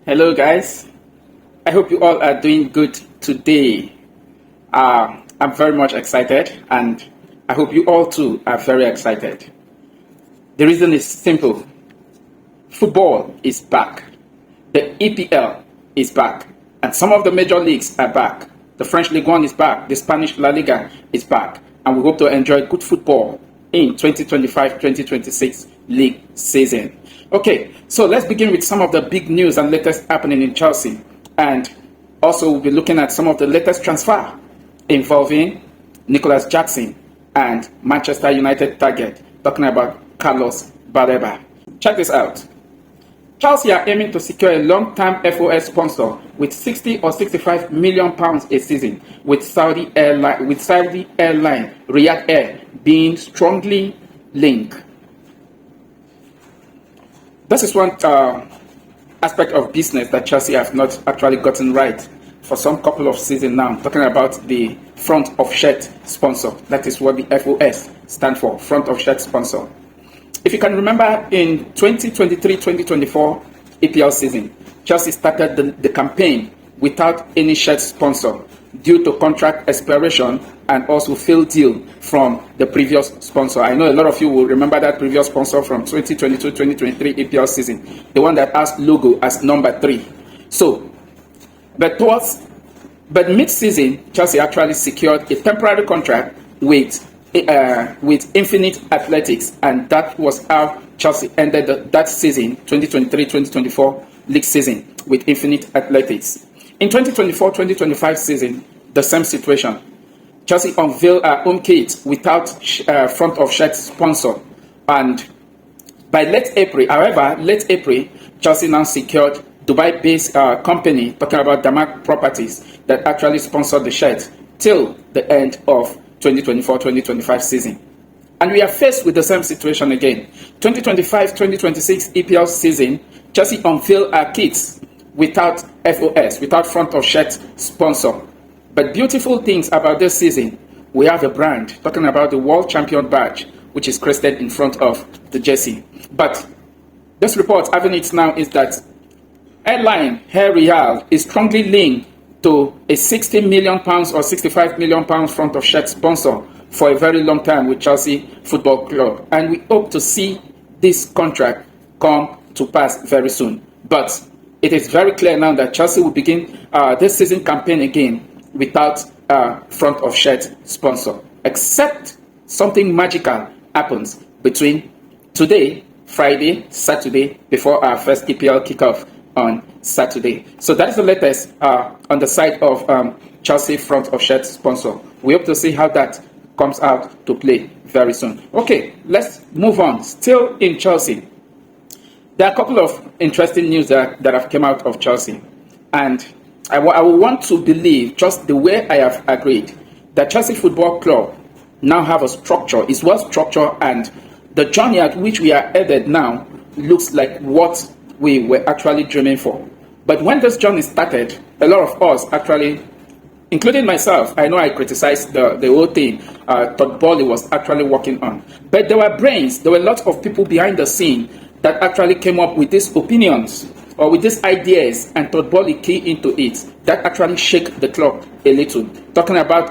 Hello, guys. I hope you all are doing good today. I'm very much excited, and I hope you all too are very excited. The reason is simple: football is back, the EPL is back, and some of the major leagues are back. The French Ligue 1 is back, the Spanish La Liga is back, and we hope to enjoy good football in 2025-2026 league season. Okay, so let's begin with some of the big news and latest happening in Chelsea. And also we'll be looking at some of the latest transfer involving Nicholas Jackson and Manchester United target, talking about Carlos Baleba. Check this out. Chelsea are aiming to secure a long-term FOS sponsor with 60 or 65 million pounds a season, with Saudi airline Riyadh Air being strongly linked. This is one aspect of business that Chelsea have not actually gotten right for some couple of seasons now. I'm talking about the front of shirt sponsor. That is what the FOS stands for, front of shirt sponsor. If you can remember, in 2023-2024 EPL season, Chelsea started the campaign without any shirt sponsor due to contract expiration and also failed deal from the previous sponsor. I know a lot of you will remember that previous sponsor from 2022-2023 EPL season, the one that has logo as number 3. So, but mid-season, Chelsea actually secured a temporary contract with Infinite Athletics, and that was how Chelsea ended that season, 2023-2024 league season, with Infinite Athletics. In 2024-2025 season, the same situation. Chelsea unveiled a home kit without front of shirt sponsor, and by late April, Chelsea now secured Dubai-based company, talking about Damak Properties, that actually sponsored the shirt till the end of 2024-2025 season. And we are faced with the same situation again. 2025-2026 EPL season, Chelsea unveiled our kits without FOS, without front of shirt sponsor. But beautiful things about this season, we have a brand, talking about the World Champion badge, which is crested in front of the jersey. But this report having it now is that airline Air Riyadh is strongly linked to a 60 million pounds or 65 million pounds front of shirt sponsor for a very long time with Chelsea Football Club. And we hope to see this contract come to pass very soon. But it is very clear now that Chelsea will begin this season campaign again without front of shirt sponsor, except something magical happens between today, Friday, Saturday, before our first EPL kickoff on Saturday. So that is the latest on the side of Chelsea front of shirt sponsor. We hope to see how that comes out to play very soon. Okay, let's move on. Still in Chelsea, there are a couple of interesting news that have come out of Chelsea, and I will want to believe, just the way I have agreed, that Chelsea Football Club now have a structure, is well structured, and the journey at which we are headed now looks like what we were actually dreaming for. But when this journey started, a lot of us actually, including myself, I know I criticized the whole thing Todd Boehly was actually working on. But there were brains, there were lots of people behind the scene that actually came up with these opinions or with these ideas, and Todd Boehly key into it, that actually shake the club a little. Talking about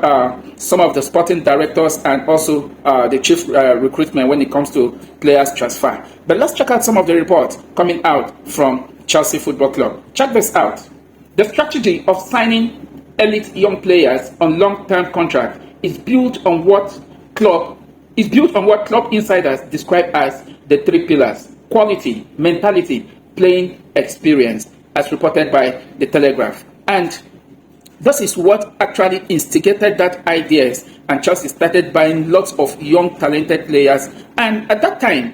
some of the sporting directors and also the chief recruitment when it comes to players transfer. But let's check out some of the reports coming out from Chelsea Football Club. Check this out. The strategy of signing elite young players on long-term contract is built on what club insiders describe as the 3 pillars: quality, mentality, playing experience, as reported by The Telegraph. And this is what actually instigated that ideas, and Chelsea started buying lots of young talented players. And at that time,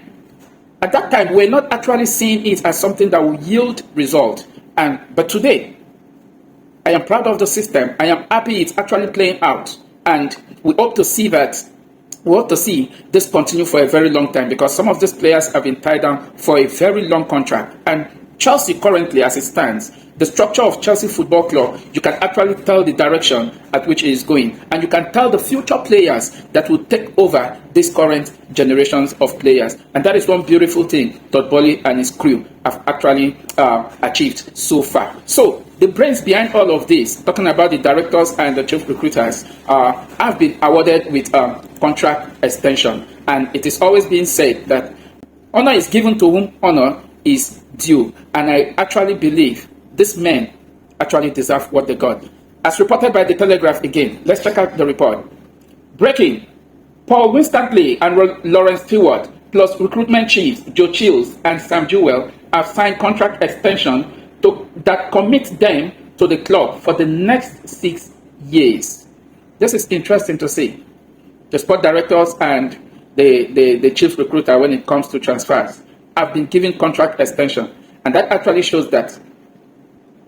we're not actually seeing it as something that will yield result. But today, I am proud of the system. I am happy it's actually playing out, and we hope to see that. We hope to see this continue for a very long time, because some of these players have been tied down for a very long contract. And Chelsea currently, as it stands, the structure of Chelsea Football Club, you can actually tell the direction at which it is going. And you can tell the future players that will take over this current generations of players. And that is one beautiful thing Todd Boehly and his crew have actually achieved so far. So, the brains behind all of this, talking about the directors and the chief recruiters, have been awarded with contract extension. And it is always being said that honor is given to whom honor is due. And I actually believe these men actually deserve what they got. As reported by the Telegraph again, let's check out the report. Breaking: Paul Winstanley and Lawrence Stewart, plus recruitment chiefs Joe Chills and Sam Jewell, have signed contract extension that commits them to the club for the next 6 years. This is interesting to see. The sport directors and the chief recruiter, when it comes to transfers, have been given contract extension. And that actually shows that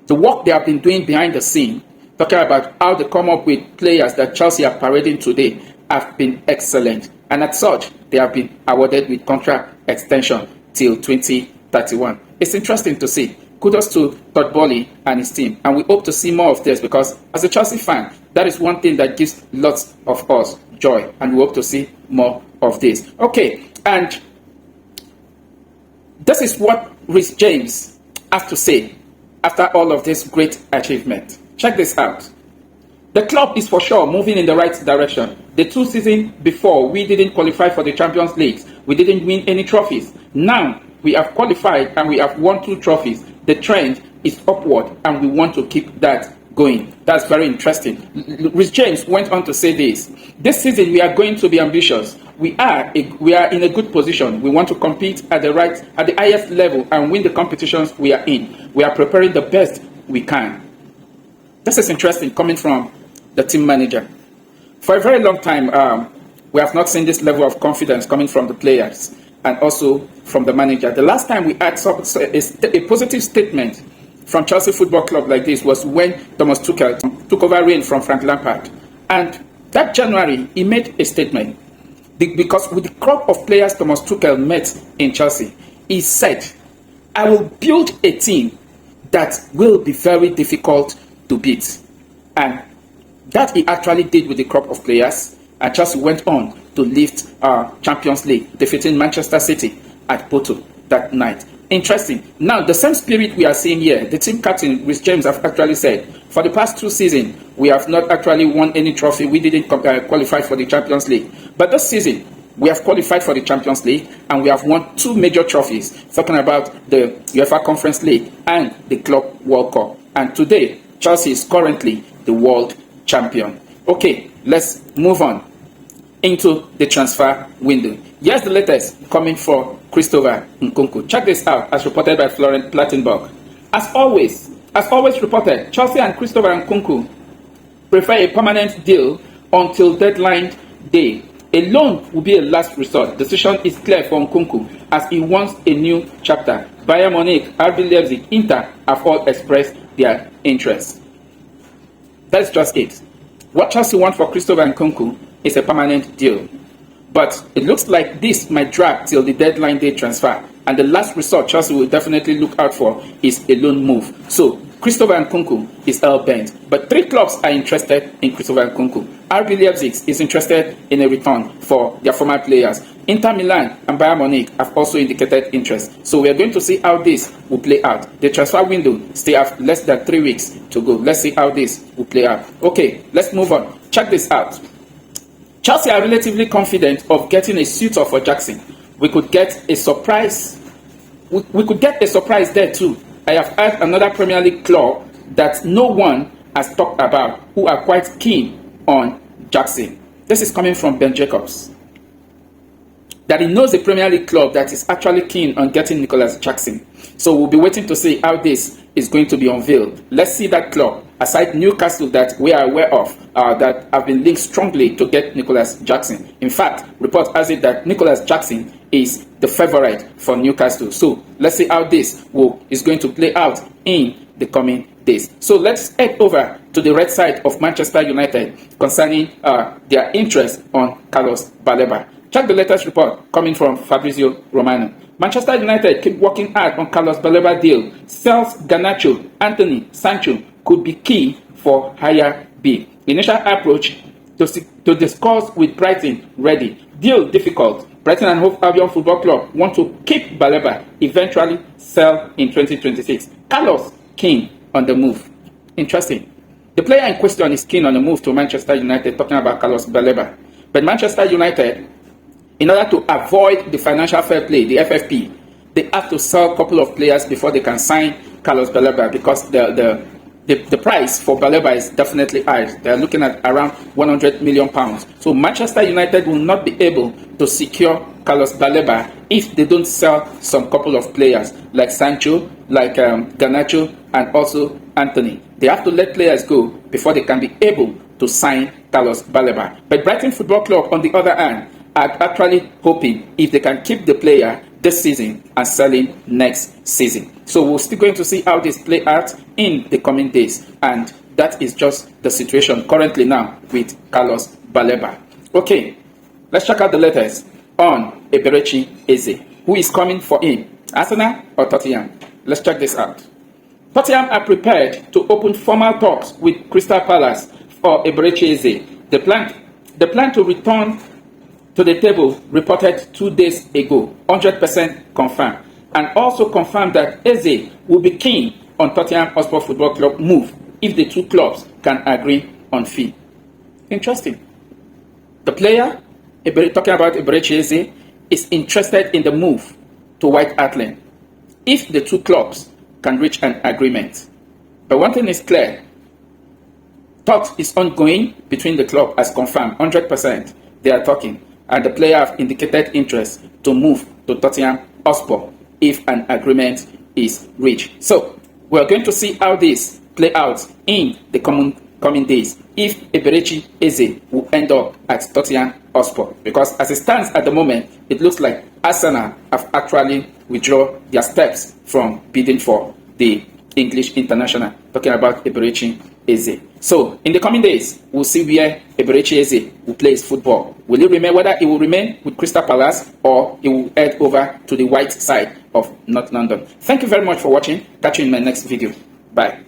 the work they have been doing behind the scene, talking about how they come up with players that Chelsea are parading today, have been excellent. And as such, they have been awarded with contract extension till 2031. It's interesting to see. Kudos to Todd Boehly and his team. And we hope to see more of this because as a Chelsea fan, that is one thing that gives lots of us joy. And we hope to see more of this. Okay, and this is what Reece James has to say after all of this great achievement. Check this out. The club is for sure moving in the right direction. The 2 seasons before, we didn't qualify for the Champions League. We didn't win any trophies. Now, we have qualified and we have won 2 trophies. The trend is upward and we want to keep that going. That's very interesting. Reece James went on to say this. This season, we are going to be ambitious. We are in a good position. We want to compete at the highest level and win the competitions we are in. We are preparing the best we can. This is interesting coming from the team manager. For a very long time, we have not seen this level of confidence coming from the players and also from the manager. The last time we had a positive statement from Chelsea Football Club like this was when Thomas Tuchel took over reign from Frank Lampard. And that January, he made a statement. Because with the crop of players Thomas Tuchel met in Chelsea, he said, I will build a team that will be very difficult to beat. And that he actually did with the crop of players. And Chelsea went on to lift Champions League, defeating Manchester City at Porto that night. Interesting. Now, the same spirit we are seeing here, the team captain, Reece James, have actually said, for the past 2 seasons, we have not actually won any trophy. We didn't qualify for the Champions League. But this season, we have qualified for the Champions League and we have won 2 major trophies, talking about the UEFA Conference League and the Club World Cup. And today, Chelsea is currently the world champion. Okay, let's move on into the transfer window. Here's the latest coming for Christopher Nkunku. Check this out, as reported by Florent Plattenberg. As always reported, Chelsea and Christopher Nkunku prefer a permanent deal until deadline day. A loan will be a last resort. Decision is clear for Nkunku as he wants a new chapter. Bayern Munich, RB Leipzig, Inter have all expressed their interest. That's just it. What Chelsea want for Christopher Nkunku is a permanent deal. But it looks like this might drag till the deadline day transfer. And the last resort Chelsea will definitely look out for is a loan move. So, Christopher Nkunku is hell-bent. But 3 clubs are interested in Christopher Nkunku. RB Leipzig is interested in a return for their former players. Inter Milan and Bayern Munich have also indicated interest. So we are going to see how this will play out. The transfer window still have less than 3 weeks to go. Let's see how this will play out. Okay, let's move on. Check this out. Chelsea are relatively confident of getting a suitor for Jackson. We could get a surprise. We could get a surprise there too. I have heard another Premier League club that no one has talked about who are quite keen on Jackson. This is coming from Ben Jacobs. That he knows a Premier League club that is actually keen on getting Nicholas Jackson. So we'll be waiting to see how this is going to be unveiled. Let's see that club, aside Newcastle that we are aware of, that have been linked strongly to get Nicholas Jackson. In fact, report has it that Nicholas Jackson is the favorite for Newcastle. So let's see how this is going to play out in the coming days. So let's head over to the red side of Manchester United concerning their interest on Carlos Baleba. Check the latest report coming from Fabrizio Romano. Manchester United keep working hard on Carlos Baleba deal. Sells Garnacho, Anthony, Sancho could be key for higher bid. Initial approach to discuss with Brighton ready. Deal difficult. Brighton and Hove Albion Football Club want to keep Baleba, eventually sell in 2026. Carlos keen on the move. Interesting. The player in question is keen on the move to Manchester United, talking about Carlos Baleba. But Manchester United, in order to avoid the financial fair play, the FFP, they have to sell a couple of players before they can sign Carlos Baleba, because the price for Baleba is definitely high. They are looking at around £100 million. So Manchester United will not be able to secure Carlos Baleba if they don't sell some couple of players like Sancho, like Garnacho, and also Anthony. They have to let players go before they can be able to sign Carlos Baleba. But Brighton Football Club, on the other hand, are actually hoping if they can keep the player this season and sell him next season. So we're still going to see how this play out in the coming days, and that is just the situation currently now with Carlos Baleba. Okay, let's check out the latest on Eberechi Eze. Who is coming for him? Arsenal or Tottenham? Let's check this out. Tottenham are prepared to open formal talks with Crystal Palace for Eberechi Eze. The plan to return to the table reported 2 days ago, 100% confirmed, and also confirmed that Eze will be keen on Tottenham Hotspur Football Club move if the two clubs can agree on fee. Interesting. The player, talking about Eberechi Eze, is interested in the move to White Hart Lane if the two clubs can reach an agreement. But one thing is clear, talks is ongoing between the club, as confirmed, 100%. They are talking, and the player have indicated interest to move to Tottenham Hotspur if an agreement is reached. So we're going to see how this play out in the coming days, if Eberechi Eze will end up at Tottenham Hotspur, because as it stands at the moment, it looks like Arsenal have actually withdrawn their steps from bidding for the English international, talking about Eberechi Eze. So in the coming days, we'll see where Eberechi Eze will play his football. Will he remain, whether he will remain with Crystal Palace or he will head over to the white side of North London. Thank you very much for watching. Catch you in my next video. Bye.